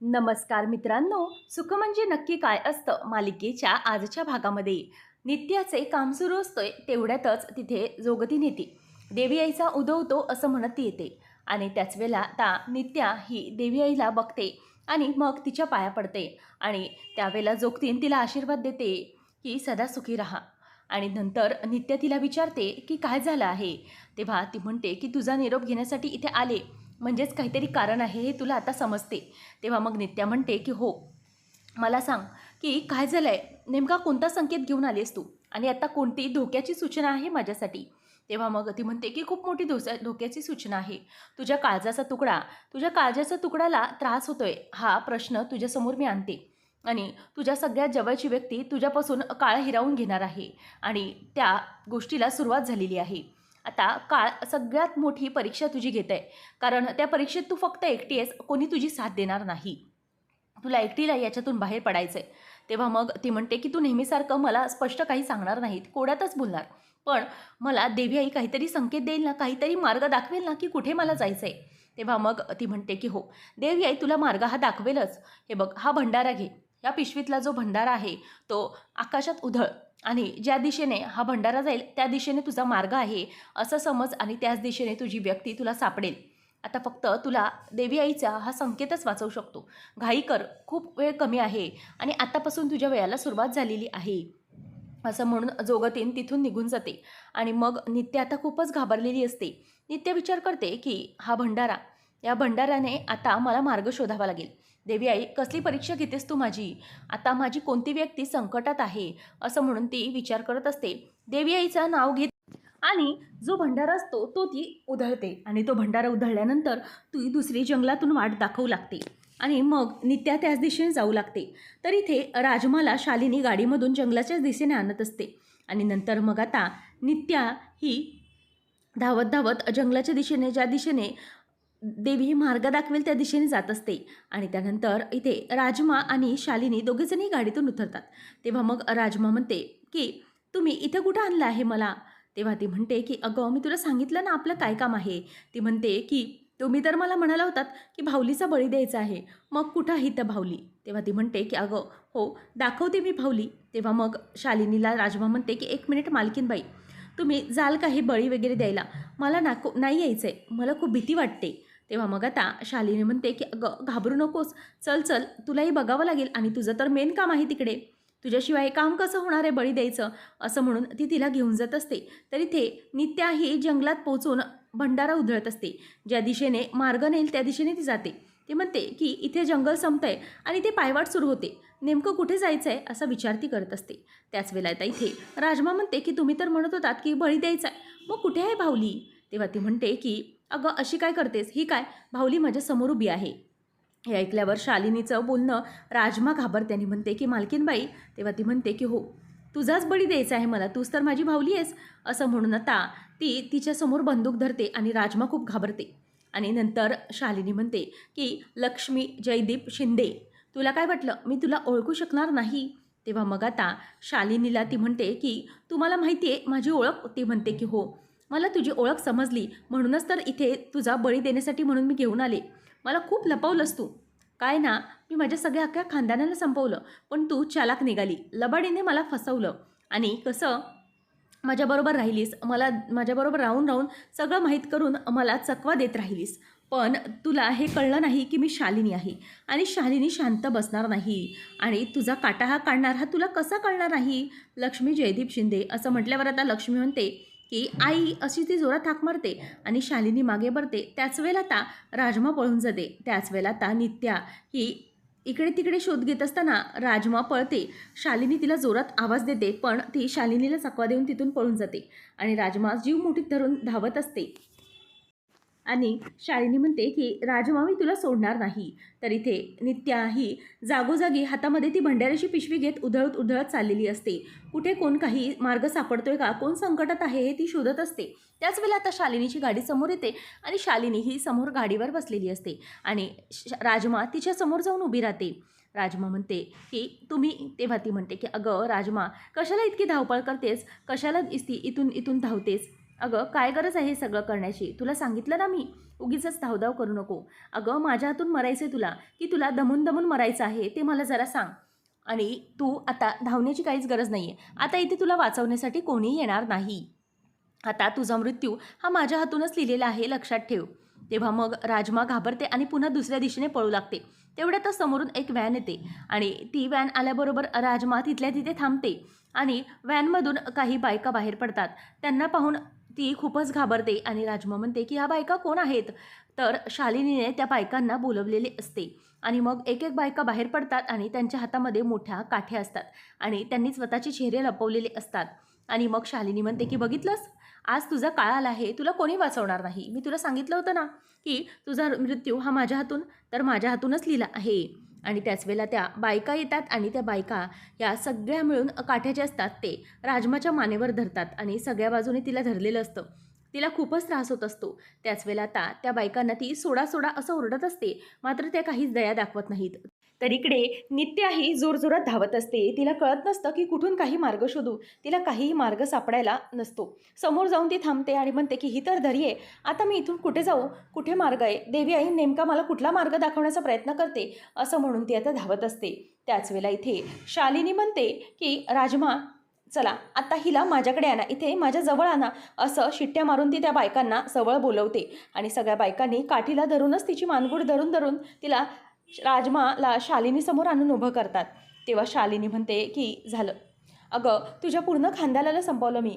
नमस्कार मित्रांनो, सुख म्हणजे नक्की काय असतं मालिकेच्या आजच्या भागामध्ये नित्याचे काम सुरू असतोय तेवढ्यातच तिथे जोगती येते. देवी आईचा उदवतो असं म्हणत ती येते आणि त्याच वेळेला आता नित्या ही देवी आईला बघते आणि मग तिच्या पाया पडते आणि त्यावेळेला जोगतीन तिला आशीर्वाद देते की सदा सुखी राहा. आणि नंतर नित्या तिला विचारते की काय झालं आहे. तेव्हा ती म्हणते की तुझा निरोप घेण्यासाठी इथे आले, म्हणजेच काहीतरी कारण आहे हे तुला आता समजते. तेव्हा मग नित्या म्हणते की हो, मला सांग की काय झालं आहे, नेमका कोणता संकेत घेऊन आलीस तू आणि आता कोणती धोक्याची सूचना आहे माझ्यासाठी. तेव्हा मग ती म्हणते की खूप मोठी धोक्याची सूचना आहे. तुझ्या काळजाचा तुकडाला त्रास होतोय, हा प्रश्न तुझ्यासमोर मी आणते आणि तुझ्या सगळ्यात जवळची व्यक्ती तुझ्यापासून काळ हिरावून घेणार आहे आणि त्या गोष्टीला सुरुवात झालेली आहे. आता काळ सगळ्यात मोठी परीक्षा तुझी घेत आहे, कारण त्या परीक्षेत तू फक्त एकटी आहेस, कोणी तुझी साथ देणार नाही. तुला एकटीला याच्यातून बाहेर पडायचं आहे. तेव्हा मग ती म्हणते की तू नेहमीसारखं मला स्पष्ट काही सांगणार नाहीत, कोड्यातच बोलणार. पण मला देवी आई काहीतरी संकेत देईल ना, काहीतरी मार्ग दाखवेल ना की कुठे मला जायचं आहे. तेव्हा मग ती म्हणते की हो, देवी आई तुला मार्ग हा दाखवेलच. हे बघ, हा भंडारा घे. या पिशवीतला जो भंडारा आहे तो आकाशात उधळ आणि ज्या दिशेने हा भंडारा जाईल त्या दिशेने तुझा मार्ग आहे असं समज आणि त्याच दिशेने तुझी व्यक्ती तुला सापडेल. आता फक्त तुला देवी आईचा हा संकेतच वाचवू शकतो. घाई कर, खूप वेळ कमी आहे आणि आतापासून तुझ्या वेळाला सुरुवात झालेली आहे. असं म्हणून जोगतीन तिथून निघून जाते आणि मग नित्या आता खूपच घाबरलेली असते. नित्या विचार करते की हा भंडारा, या भंडाऱ्याने आता मला मार्ग शोधावा लागेल. देवी आई, कसली परीक्षा घेतेस तू माझी? आता माझी कोणती व्यक्ती संकटात आहे असं म्हणून ती विचार करत असते. देवी आईचं नाव घेत आणि जो भंडारा असतो तो ती उधळते आणि तो भंडारा उधळल्यानंतर ती दुसरी जंगलातून वाट दाखवू लागते आणि मग नित्या त्याच दिशेने जाऊ लागते. तर इथे राजमाला शालिनी गाडीमधून जंगलाच्याच दिशेने आणत असते आणि नंतर मग आता नित्या ही धावत धावत जंगलाच्या दिशेने, ज्या दिशेने देवी मार्ग दाखवेल त्या दिशेने जात असते आणि त्यानंतर इथे राजमा आणि शालिनी दोघेजणही गाडीतून उतरतात. तेव्हा मग राजमा म्हणते की तुम्ही इथे कुठं आणलं आहे मला. तेव्हा ती म्हणते की अगं, मी तुला सांगितलं ना आपलं काय काम आहे. ती म्हणते की तुम्ही तर मला म्हणाला होतात की भाऊलीचा बळी द्यायचा आहे, मग कुठं आहे त्या भाऊली. तेव्हा ती म्हणते की अगं हो, दाखवते मी भाऊली. तेव्हा मग शालिनीला राजमा म्हणते की एक मिनिट मालकीनबाई, तुम्ही जाल का हे बळी वगैरे द्यायला? मला नाही यायचं आहे, मला खूप भीती वाटते. तेव्हा मग आता शालिनी म्हणते की अगं घाबरू नकोस, चल चल, तुलाही बघावं लागेल आणि तुझं तर मेन काम आहे तिकडे, तुझ्याशिवाय हे काम कसं होणार आहे बळी द्यायचं. असं म्हणून ती तिला घेऊन जात असते. तर इथे नित्या ही जंगलात पोहोचून भंडारा उधळत असते. ज्या दिशेने मार्ग नेईल त्या दिशेने ती जाते. ती म्हणते की इथे जंगल संपतंय आणि ते पायवाट सुरू होते, नेमकं कुठे जायचं आहे असा विचार ती करत असते. त्याच वेळेला आता इथे राजमा म्हणते की तुम्ही तर म्हणत होतात की बळी द्यायचा आहे, मग कुठे आहे भाऊली. तेव्हा ती म्हणते की अगं अशी काय करतेस, ही काय, भाऊली माझ्यासमोर उभी आहे. हे ऐकल्यावर शालिनीचं बोलणं राजमा घाबरते आणि म्हणते की मालकीनबाई. तेव्हा ती म्हणते की हो, तुझाच बळी द्यायचा आहे मला, तूच तर माझी भावली आहेस. असं म्हणून आता ती तिच्यासमोर बंदूक धरते आणि राजमा खूप घाबरते. आणि नंतर शालिनी म्हणते की लक्ष्मी जयदीप शिंदे, तुला काय वाटलं मी तुला ओळखू शकणार नाही. तेव्हा मग आता शालिनीला ती म्हणते की तुम्हाला माहिती आहे माझी ओळख. ती म्हणते की हो, मला तुझी ओळख समजली, म्हणूनच तर इथे तुझा बळी देण्यासाठी म्हणून मी घेऊन आले. मला खूप लपवलंस तू. काय ना, मी माझ्या सगळ्या अख्ख्या खानदानाला संपवलं, पण तू चालाक निघाली, लबाडीने मला फसवलं आणि कसं माझ्याबरोबर राहिलीस, मला माझ्याबरोबर राहून राहून सगळं माहीत करून मला चकवा देत राहिलीस. पण तुला हे कळलं नाही की मी शालिनी आहे आणि शालिनी शांत बसणार नाही आणि तुझा काटा हा काढणार हा तुला कसा कळणार नाही. लक्ष्मी जयदीप शिंदे असं म्हटल्यावर आता लक्ष्मी म्हणते की आई, अशी ती जोरात हाक मारते आणि शालिनी मागे पडते. त्याच वेळेला आता राजमा पळून जाते. त्याच वेळेला आता नित्या ही इकडे तिकडे शोध घेत असताना राजमा पळते. शालिनी तिला जोरात आवाज देते, पण ती शालिनीला चकवा देऊन तिथून पळून जाते आणि राजमा जीव मुठीत धरून धावत असते आणि शालिनी म्हणते की राजमा, मी तुला सोडणार नाही. तर इथे नित्या ही जागोजागी हातामध्ये ती भंडाऱ्याची पिशवी घेत उधळत उधळत चाललेली असते. कुठे कोण काही मार्ग सापडतोय का, कोण संकटात आहे हे ती शोधत असते. त्याच वेळेला आता शालिनीची गाडी समोर येते आणि शालिनी ही समोर गाडीवर बसलेली असते आणि राजमा तिच्या समोर जाऊन उभी राहते. राजमा म्हणते की तुम्ही. तेव्हा ती म्हणते की अगं राजमा, कशाला इतकी धावपळ करतेस, कशाला इथून इथून धावतेस. अगं काय गरज आहे हे सगळं करण्याची? तुला सांगितलं ना मी, उगीचच धावधाव करू नको. अगं माझ्या हातून मरायचं आहे तुला, की तुला दमून दमून मरायचं आहे ते मला जरा सांग. आणि तू आता धावण्याची काहीच गरज नाही आहे. आता इथे तुला वाचवण्यासाठी कोणीही येणार नाही. आता तुझा मृत्यू हा माझ्या हातूनच लिहिलेला आहे, लक्षात ठेव. तेव्हा मग राजमा घाबरते आणि पुन्हा दुसऱ्या दिशेने पळू लागते. तेवढ्यातच समोरून एक व्हॅन येते आणि ती व्हॅन आल्याबरोबर राजमा तिथल्या तिथे थांबते आणि व्हॅनमधून काही बायका बाहेर पडतात. त्यांना पाहून ती खूपच घाबरते आणि राजमा म्हणते की ह्या बायका कोण आहेत? तर शालिनीने त्या बायकांना बोलवलेले असते आणि मग एक एक बायका बाहेर पडतात आणि त्यांच्या हातामध्ये मोठ्या काठ्या असतात आणि त्यांनी स्वतःचे चेहरे लपवलेले असतात. आणि मग शालिनी म्हणते की बघितलंस, आज तुझा काळ आला आहे, तुला कोणी वाचवणार नाही. मी तुला सांगितलं होतं ना की तुझा मृत्यू हा माझ्या हातून तर माझ्या हातूनच लिहिला आहे. आणि त्याच वेळेला त्या बायका येतात आणि त्या बायका या सगळ्या मिळून काठ्याचे असतात ते राजमाच्या मानेवर धरतात आणि सगळ्या बाजूने तिला धरलेलं असतं. तिला खूपच त्रास होत असतो. त्याच वेळेला आता त्या बायकांना ती सोडा सोडा असं ओरडत असते, मात्र त्या काहीच दया दाखवत नाहीत. तर इकडे नित्याही जोरजोरात धावत असते. तिला कळत नसतं की कुठून काही मार्ग शोधू. तिला काहीही मार्ग सापडायला नसतो. समोर जाऊन ती थांबते आणि म्हणते की ही तर दरी आहे. आता मी इथून कुठे जाऊ? कुठे मार्ग आहे? देवी आई नेमका मला कुठला मार्ग दाखवण्याचा प्रयत्न करते, असं म्हणून ती आता धावत असते. त्याच वेळेला इथे शालिनी म्हणते की राजमा, चला आता हिला माझ्याकडे आणा, इथे माझ्या जवळ आणा, असं शिट्ट्या मारून ती त्या बायकांना जवळ बोलवते. आणि सगळ्या बायकांनी काठीला धरूनच तिची मानगूड धरून धरून तिला राजमाला शालिनीसमोर आणून उभं करतात. तेव्हा शालिनी म्हणते की झालं, अगं तुझ्या पूर्ण खानदानाला संपवलं मी.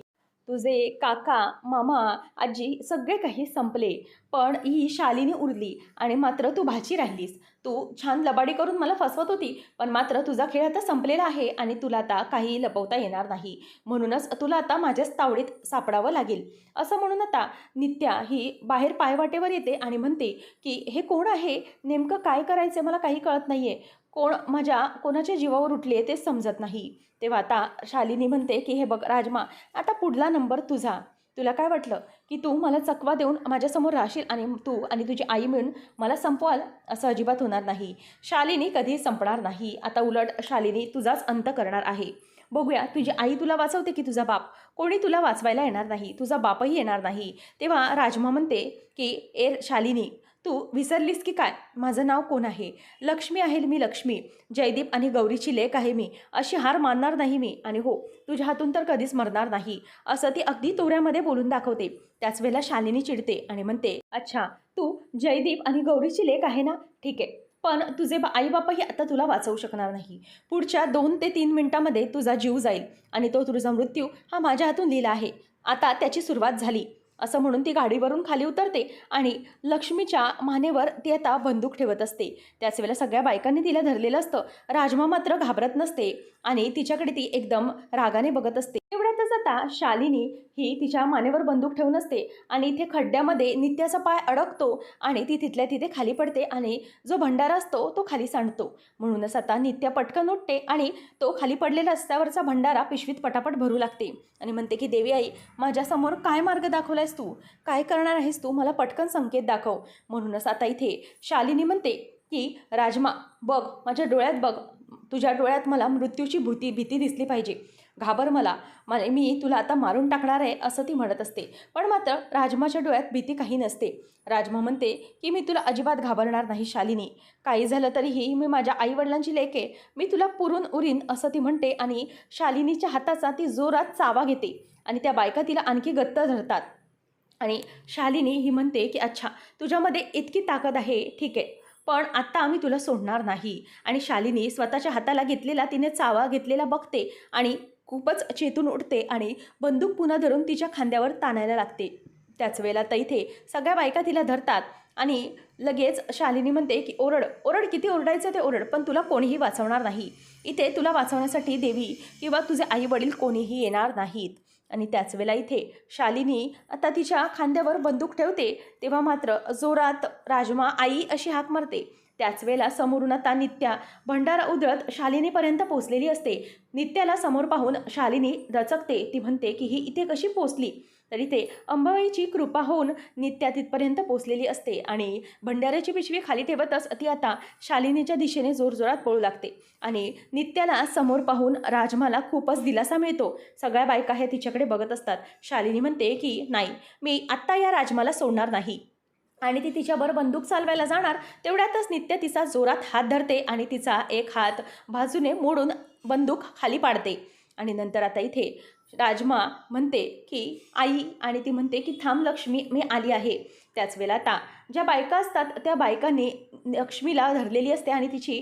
तुझे काका, मामा, आजी सगळे काही संपले. पण ही शालिनी उरली आणि मात्र तू भाची राहिलीस. तू छान लबाडी करून मला फसवत होती, पण मात्र तुझा खेळ आता संपलेला आहे आणि तुला आता काही लपवता येणार नाही. म्हणूनच तुला आता माझ्याच तावडीत सापडावं लागेल. असं म्हणून आता नित्या ही बाहेर पायवाटेवर येते आणि म्हणते की हे कोण आहे? नेमकं काय करायचं मला काही कळत नाही आहे. कोणाच्या जीवावर उठली आहे तेच समजत नाही. तेव्हा आता शालिनी म्हणते की हे बघ राजमा, आता पुढला नंबर तुझा. तुला काय वाटलं की तू मला चकवा देऊन माझ्यासमोर राहशील आणि तू आणि तुझी आई मिळून मला संपवाल? असं अजिबात होणार नाही. शालिनी कधीही संपणार नाही. आता उलट शालिनी तुझाच अंत करणार आहे. बघूया तुझी आई तुला वाचवते की तुझा बाप. कोणी तुला वाचवायला येणार नाही. तुझा बापही येणार नाही. तेव्हा राजमा म्हणते की ए शालिनी, तू विसरलीस की काय? माझं नाव कोण आहे? लक्ष्मी आहे मी, लक्ष्मी. जयदीप आणि गौरीची लेक आहे मी. अशी हार मानणार नाही मी. आणि हो, तुझ्या हातून तर कधीच मरणार नाही, असं ती अगदी तोऱ्यामध्ये बोलून दाखवते. त्याच वेळेला शालिनी चिडते आणि म्हणते, अच्छा तू जयदीप आणि गौरीची लेक आहे ना, ठीक आहे. पण तुझे आई बापाही आता तुला वाचवू शकणार नाही. पुढच्या 2 ते 3 मिनिटामध्ये तुझा जीव जाईल आणि तो तुझा मृत्यू हा माझ्या हातून लिहिला आहे. आता त्याची सुरुवात झाली. असं म्हणून ती गाडीवरून खाली उतरते आणि लक्ष्मीच्या मानेवर ती आता बंदूक ठेवत असते. त्याच वेळेला सगळ्या बायकांनी तिला धरलेलं असतं. राजमा मात्र घाबरत नसते आणि तिच्याकडे ती एकदम रागाने बघत असते. तेवढ्यातच आता शालिनी ही तिच्या मानेवर बंदूक ठेवून असते आणि इथे खड्ड्यामध्ये नित्याचा पाय अडकतो आणि ती तिथल्या तिथे खाली पडते आणि जो भंडारा असतो तो खाली सांडतो. म्हणूनच आता नित्या पटकन उठते आणि तो खाली पडलेला रस्त्यावरचा भंडारा पिशवीत पटापट भरू लागते आणि म्हणते की देवी आई, माझ्यासमोर काय मार्ग दाखवलायस तू? काय करणार आहेस तू? मला पटकन संकेत दाखव. म्हणूनच आता इथे शालिनी म्हणते की राजमा बघ, माझ्या डोळ्यात बघ. तुझ्या डोळ्यात मला मृत्यूची भीती दिसली पाहिजे. घाबर मी तुला आता मारून टाकणार आहे, असं ती म्हणत असते. पण मात्र राजमाच्या डोळ्यात भीती काही नसते. राजमा म्हणते की मी तुला अजिबात घाबरणार नाही शालिनी. काही झालं तरीही मी माझ्या आईवडिलांची लेक आहे. मी तुला पुरून उरीन, असं ती म्हणते आणि शालिनीच्या हाताचा ती जोरात चावा घेते आणि त्या बायका तिला आणखी गत्त धरतात. आणि शालिनी ही म्हणते की अच्छा, तुझ्यामध्ये इतकी ताकद आहे, ठीक आहे, पण आत्ता आम्ही तुला सोडणार नाही. आणि शालिनी स्वतःच्या हाताला घेतलेला तिने चावा घेतलेला बघते आणि खूपच चेतून उठते आणि बंदूक पुन्हा धरून तिच्या खांद्यावर ताणायला लागते. त्याच वेळेला तर इथे सगळ्या बायका तिला धरतात आणि लगेच शालिनी म्हणते की ओरड ओरड, किती ओरडायचं ते ओरड, पण तुला कोणीही वाचवणार नाही. इथे तुला वाचवण्यासाठी देवी किंवा तुझे आई वडील कोणीही येणार नाहीत. आणि त्याच वेळेला इथे शालिनी आता तिच्या खांद्यावर बंदूक ठेवते. तेव्हा मात्र जोरात राजमा आई अशी हाक मारते. त्याच वेळेला समोरून आता नित्या भंडारा उधळत शालिनीपर्यंत पोचलेली असते. नित्याला समोर पाहून शालिनी दचकते. ती म्हणते की ही इथे कशी पोचली? तरी ते अंबाबाईची कृपा होऊन नित्या तिथपर्यंत पोचलेली असते आणि भंडाऱ्याची पिशवी खाली ठेवतच ती आता शालिनीच्या दिशेने जोरजोरात पळू लागते आणि नित्याला समोर पाहून राजमाला खूपच दिलासा मिळतो. सगळ्या बायका हे तिच्याकडे बघत असतात. शालिनी म्हणते की नाही, मी आत्ता या राजमाला सोडणार नाही आणि ती तिच्याबरोबर बंदूक चालवायला जाणार तेवढ्यातच नित्या तिचा जोरात हात धरते आणि तिचा एक हात बाजूने मोडून बंदूक खाली पाडते. आणि नंतर आता इथे राजमा म्हणते की आई, आणि ती म्हणते की थांब लक्ष्मी, मी आली आहे. त्याच वेळेला आता ज्या बायका असतात त्या बायकांनी लक्ष्मीला धरलेली असते आणि तिची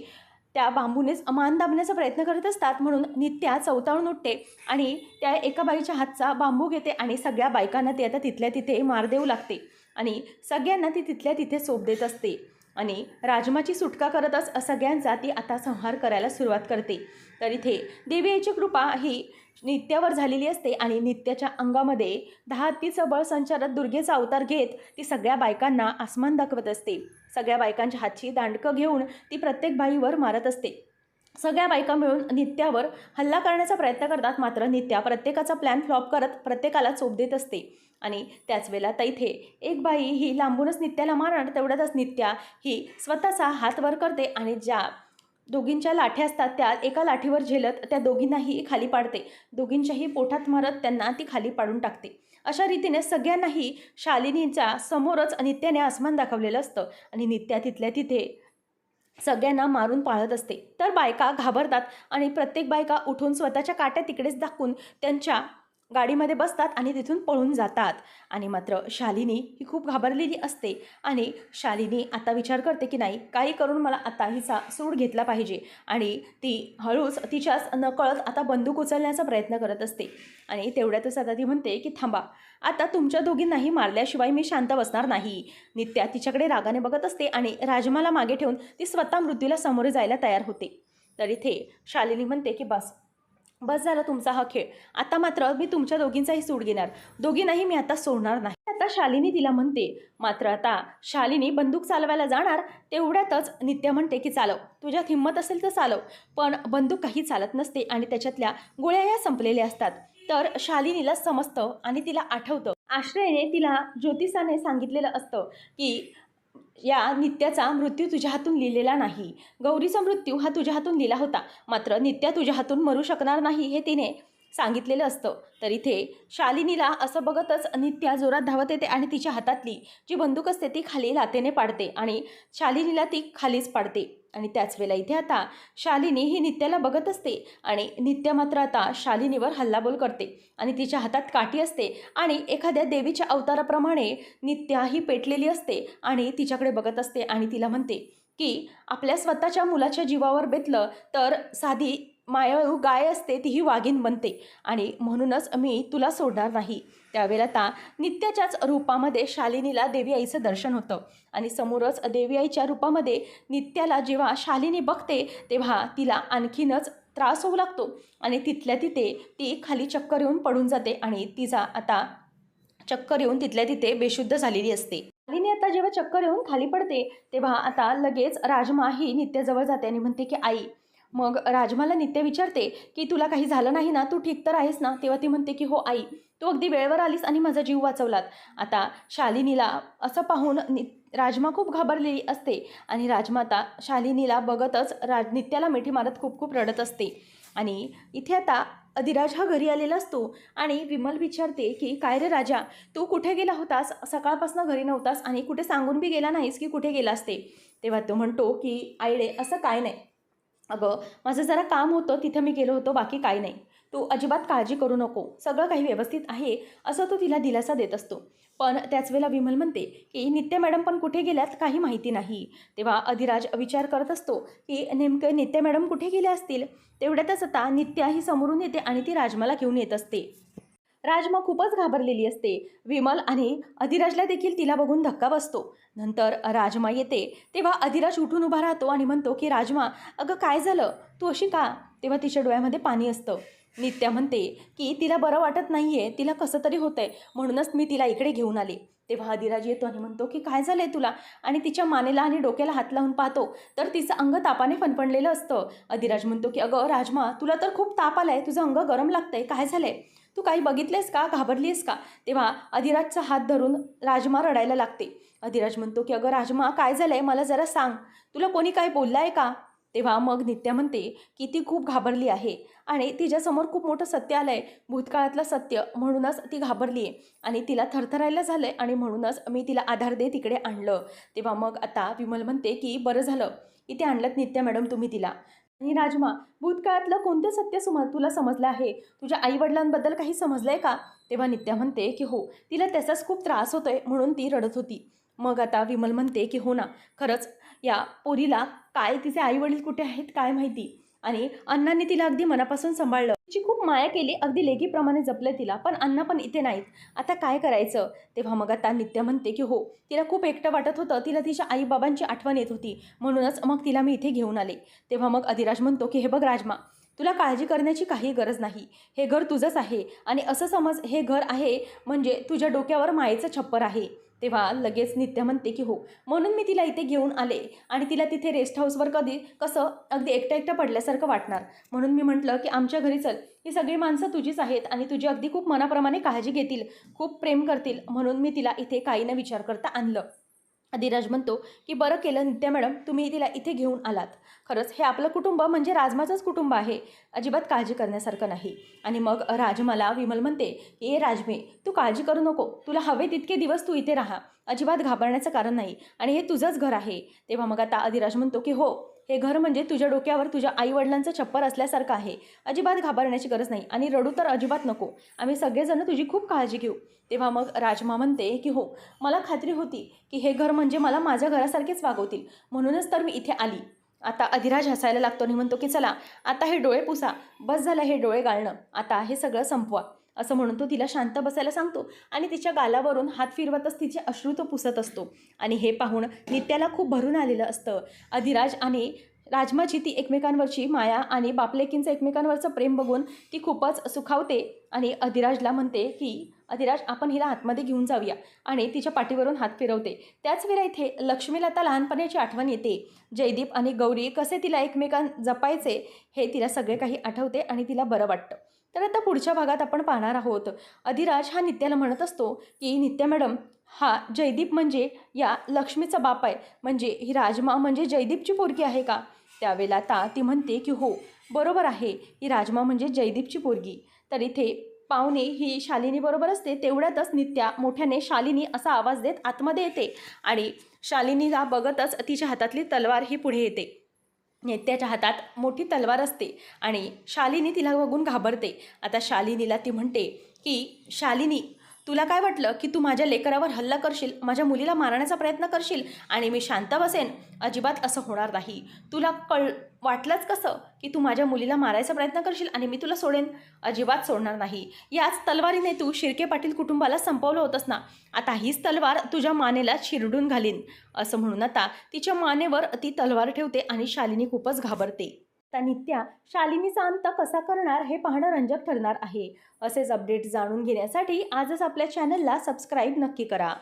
त्या बांबूनेच मान दाबण्याचा प्रयत्न करत असतात. म्हणून नित्या चवताळून उठते आणि त्या एका बाईच्या हातचा बांबू घेते आणि सगळ्या बायकांना ती आता तिथल्या तिथे मार देऊ लागते आणि सगळ्यांना ती तिथल्या तिथे सोप देत असते आणि राजमाची सुटका करतच सगळ्यांचा ती आता संहार करायला सुरुवात करते. तर इथे देवी आईची कृपा ही नित्यावर झालेली असते आणि नित्याच्या अंगामध्ये 10 हत्तीचं बळ संचारत दुर्गेचा अवतार घेत ती सगळ्या बायकांना आसमान दाखवत असते. सगळ्या बायकांच्या हातची दांडकं घेऊन ती प्रत्येक बाईवर मारत असते. सगळ्या बायका मिळून नित्यावर हल्ला करण्याचा प्रयत्न करतात. मात्र नित्या प्रत्येकाचा प्लॅन फ्लॉप करत प्रत्येकाला चोप देत असते आणि त्याच वेळेला तर इथे एक बाई ही लांबूनच नित्याला मारणार तेवढ्यातच नित्या ही स्वतःचा हात वर करते आणि ज्या दोघींच्या लाठ्या असतात त्या एका लाठीवर झेलत त्या दोघींनाही खाली पाडते. दोघींच्याही पोटात मारत त्यांना ती खाली पाडून टाकते. अशा रीतीने सगळ्यांनाही शालिनीच्या समोरच नित्याने आसमान दाखवलेलं असतं आणि नित्या तिथल्या तिथे सगळ्यांना मारून पाळत असते. तर बायका घाबरतात आणि प्रत्येक बायका उठून स्वतःच्या काट्या तिकडेच दाखवून त्यांच्या गाडीमध्ये बसतात आणि तिथून पळून जातात. आणि मात्र शालिनी ही खूप घाबरलेली असते आणि शालिनी आता विचार करते की नाही, काही करून मला आता हिचा सूड घेतला पाहिजे आणि ती हळूच तिच्याच नकळत आता बंदूक उचलण्याचा प्रयत्न करत असते. आणि तेवढ्यातच आता ती म्हणते की थांबा, आता तुमच्या दोघींनाही मारल्याशिवाय मी शांत बसणार नाही. नित्या तिच्याकडे रागाने बघत असते आणि राजमाला मागे ठेवून ती स्वतः मृत्यूला सामोरे जायला तयार होते. तर इथे शालिनी म्हणते की बस बस झालं तुमचा हा खेळ, आता मात्र मी तुमच्या दोघींचाही सूड घेणार, दोघींनाही मी आता सोडणार नाही. आता शालिनी तिला म्हणते. मात्र आता शालिनी बंदूक चालवायला जाणार तेवढ्यातच नित्या म्हणते की चालव, तुझ्यात हिंमत असेल तर चालव. पण बंदूक काही चालत नसते आणि त्याच्यातल्या गोळ्या ह्या संपलेल्या असतात. तर शालिनीला समजतं आणि तिला आठवतं, आश्रयाने तिला ज्योतिषाने सांगितलेलं असतं की या नित्याचा मृत्यू तुझ्या हातून लिहिलेला नाही, गौरीचा मृत्यू हा तुझ्या हातून लिहिला होता, मात्र नित्या तुझ्या हातून मरू शकणार नाही हे तिने सांगितलेलं असतं. तर इथे शालिनीला असं बघतच नित्या जोरात धावत येते आणि तिच्या हातातली जी बंदूक असते ती खाली लातेने पाडते आणि शालिनीला ती खालीच पाडते. आणि त्याच वेळेला इथे आता शालिनी ही नित्याला बघत असते आणि नित्या मात्र आता शालिनीवर हल्लाबोल करते आणि तिच्या हातात काठी असते आणि एखाद्या देवीच्या अवताराप्रमाणे नित्या ही पेटलेली असते आणि तिच्याकडे बघत असते आणि तिला म्हणते की आपल्या स्वतःच्या मुलाच्या जीवावर बेतलं तर साधी मायाळू गाय असते तीही वाघीण बनते आणि म्हणूनच मी तुला सोडणार नाही. त्यावेळेला आता नित्याच्याच रूपामध्ये शालिनीला देवी आईचं दर्शन होतं आणि समोरच देवी आईच्या रूपामध्ये नित्याला जेव्हा शालिनी बघते तेव्हा तिला आणखीनच त्रास होऊ लागतो आणि तिथल्या तिथे ती खाली चक्कर येऊन पडून जाते आणि तिचा आता चक्कर येऊन तिथल्या तिथे बेशुद्ध झालेली असते. शालिनी आता जेव्हा चक्कर येऊन खाली पडते तेव्हा आता लगेच राजमा ही नित्याजवळ जाते आणि म्हणते की आई. मग राजमाला नित्या विचारते की तुला काही झालं नाही ना, तू ठीक तर आहेस ना? तेव्हा ती म्हणते की हो आई, तू अगदी वेळेवर आलीस आणि माझा जीव वाचवलात. आता शालिनीला असं पाहून राजमा खूप घाबरलेली असते आणि राजमा आता शालिनीला बघतच नित्याला मिठी मारत खूप खूप रडत असते. आणि इथे आता अधिराज हा घरी आलेला असतो आणि विमल विचारते की काय रे राजा, तू कुठे गेला होतास? सकाळपासून घरी नव्हतास आणि कुठे सांगून बी गेला नाहीस की कुठे गेला असते. तेव्हा तो म्हणतो की आईडे असं काय नाही, अगं माझं जरा काम होतं तिथं मी गेलो होतो, बाकी काही नाही, तू अजिबात काळजी करू नको, सगळं काही व्यवस्थित आहे असं तो तिला दिलासा देत असतो. पण त्याच वेळेला विमल म्हणते की नित्या मॅडम पण कुठे गेल्यात काही माहिती नाही. तेव्हा अधिराज विचार करत असतो की नेमकं नित्या मॅडम कुठे गेल्या असतील. तेवढ्यातच आता नित्या ही समोरून येते आणि ती राजमाला घेऊन येत असते. राजमा खूपच घाबरलेली असते. विमल आणि अधिराजला देखील तिला बघून धक्का बसतो. नंतर राजमा येते तेव्हा अधिराज उठून उभा राहतो आणि म्हणतो की राजमा, अगं काय झालं, तू अशी का? तेव्हा तिच्या डोळ्यामध्ये पाणी असतं. नित्या म्हणते की तिला बरं वाटत नाही आहे, तिला कसं तरी होतं आहे, म्हणूनच मी तिला इकडे घेऊन आले. तेव्हा अधिराज येतो आणि म्हणतो की काय झालं आहे तुला? आणि तिच्या मानेला आणि डोक्याला हात लावून पाहतो तर तिचं अंग तापाने फणफणलेलं असतं. अधिराज म्हणतो की अगं राजमा, तुला तर खूप ताप आला आहे, तुझं अंग गरम लागतं आहे, काय झालं आहे? तू काही बघितलेस का, घाबरलीस का? तेव्हा अधिराजचा हात धरून राजमा रडायला लागते. अधिराज म्हणतो की अगं राजमा, काय झालंय, मला जरा सांग, तुला कोणी काय बोललं आहे का? तेव्हा मग नित्या म्हणते की ती खूप घाबरली आहे आणि तिच्यासमोर खूप मोठं सत्य आलं आहे, भूतकाळातलं सत्य, म्हणूनच ती घाबरली आहे आणि तिला थरथरायला झालं आहे आणि म्हणूनच मी तिला आधार दे तिकडे आणलं. तेव्हा मग आता विमल म्हणते की बरं झालं इथे आणलं नित्या मॅडम तुम्ही तिला. आणि राजमा, भूतकाळातलं कोणतं सत्य तुला समजलं आहे? तुझ्या आईवडिलांबद्दल काही समजलं आहे का? तेव्हा नित्या म्हणते की हो, तिला त्याचाच खूप त्रास होतोय म्हणून ती रडत होती. मग आता विमल म्हणते की हो ना, खरंच या पोरीला काय तिचे आईवडील कुठे आहेत काय माहिती, आणि अण्णांनी तिला अगदी मनापासून सांभाळलं, तिची खूप माया केली, अगदी लेकीप्रमाणे जपलं तिला, पण अण्णा पण इथे नाहीत, आता काय करायचं? तेव्हा मग आता नित्या म्हणते की हो, तिला खूप एकटं वाटत होतं, तिला तिच्या आईबाबांची आठवण येत होती, म्हणूनच मग तिला मी इथे घेऊन आले. तेव्हा मग अधिराज म्हणतो की हे बघ राजमा, तुला काळजी करण्याची काही गरज नाही, हे घर तुझंच आहे आणि असं समज हे घर आहे म्हणजे तुझ्या डोक्यावर मायेचं छप्पर आहे. तेव्हा लगेच नित्या म्हणते की हो, म्हणून मी तिला इथे घेऊन आले आणि तिला तिथे रेस्ट हाऊसवर कसं अगदी एकटं एकटं पडल्यासारखं वाटणार, म्हणून मी म्हटलं की आमच्या घरी चल, ही सगळी माणसं तुझीच आहेत आणि तुझी अगदी खूप मनाप्रमाणे काळजी घेतील, खूप प्रेम करतील, म्हणून मी तिला इथे काही न विचार करता आणलं. अधिराज म्हणतो की बरं केलं नित्या मॅडम, तुम्ही तिला इथे घेऊन आलात. खरंच हे आपलं कुटुंब म्हणजे राजमाचंच कुटुंब आहे, अजिबात काळजी करण्यासारखं नाही. आणि मग राजमाला विमल म्हणते, ए राजमे, तू काळजी करू नको, तुला हवे तितके दिवस तू इथे राहा, अजिबात घाबरण्याचं कारण नाही आणि हे तुझंच घर आहे. तेव्हा मग आता अधिराज म्हणतो की हो, हे घर म्हणजे तुझ्या डोक्यावर तुझ्या आईवडिलांचं छप्पर असल्यासारखं आहे, अजिबात घाबरण्याची गरज नाही आणि रडू तर अजिबात नको, आम्ही सगळेजण तुझी खूप काळजी घेऊ. तेव्हा मग राजमा म्हणते की हो, मला खात्री होती की हे घर म्हणजे मला माझ्या घरासारखेच वागवतील, म्हणूनच तर मी इथे आली. आता अधिराज हसायला लागतो आणि म्हणतो की चला आता हे डोळे पुसा, बस झालं हे डोळे गाळणं, आता हे सगळं संपवा, असं म्हणून तो तिला शांत बसायला सांगतो आणि तिच्या गालावरून हात फिरवतच तिचे अश्रू तो पुसत असतो. आणि हे पाहून नित्याला खूप भरून आलेलं असतं. अधिराज आणि राजमाची ती एकमेकांवरची माया आणि बापलेकींचं एकमेकांवरचं प्रेम बघून ती खूपच सुखावते आणि अधिराजला म्हणते की अधिराज, आपण हिला आतमध्ये घेऊन जाऊया, आणि तिच्या पाठीवरून हात फिरवते. त्याच वेळा इथे लक्ष्मीला आता लहानपणाची आठवण येते. जयदीप आणि गौरी कसे तिला एकमेकां जपायचे हे तिला सगळे काही आठवते आणि तिला बरं वाटतं. तर आता पुढच्या भागात आपण पाहणार आहोत, अधिराज हा नित्याला म्हणत असतो की नित्या मॅडम, हा जयदीप म्हणजे या लक्ष्मीचा बाप आहे, म्हणजे ही राजमा म्हणजे जयदीपची पोरगी आहे का? त्यावेळेला आता ती म्हणते की हो बरोबर आहे, ही राजमा म्हणजे जयदीपची पोरगी. तर इथे पाहुणे ही शालिनी बरोबर असते, तेवढ्यातच नित्या मोठ्याने शालिनी असा आवाज देत आतमध्ये येते आणि शालिनीला बघतच तिच्या हातातली तलवार ही पुढे येते. नित्याच्या हातात मोठी तलवार असते आणि शालिनी तिला बघून घाबरते. आता शालिनीला ती म्हणते की शालिनी, तुला काय वाटलं की तू माझ्या लेकरावर हल्ला करशील, माझ्या मुलीला मारण्याचा प्रयत्न करशील आणि मी शांत बसेन? अजिबात असं होणार नाही. तुला वाटलंच कसं की तू माझ्या मुलीला मारायचा प्रयत्न करशील आणि मी तुला सोडेन? अजिबात सोडणार नाही. याच तलवारीने तू शिर्के पाटील कुटुंबाला संपवलं होतंस ना, आता हीच तलवार तुझ्या मानेला चिरडून घालीन, असं म्हणून आता तिच्या मानेवर ती तलवार ठेवते आणि शालिनी खूपच घाबरते. आता नित्या शालिनीचा अंत कसा करणार हे पाहणं रंजक ठरणार आहे. असेच अपडेट जाणून घेण्यासाठी आजच आपल्या चॅनलला सबस्क्राईब नक्की करा.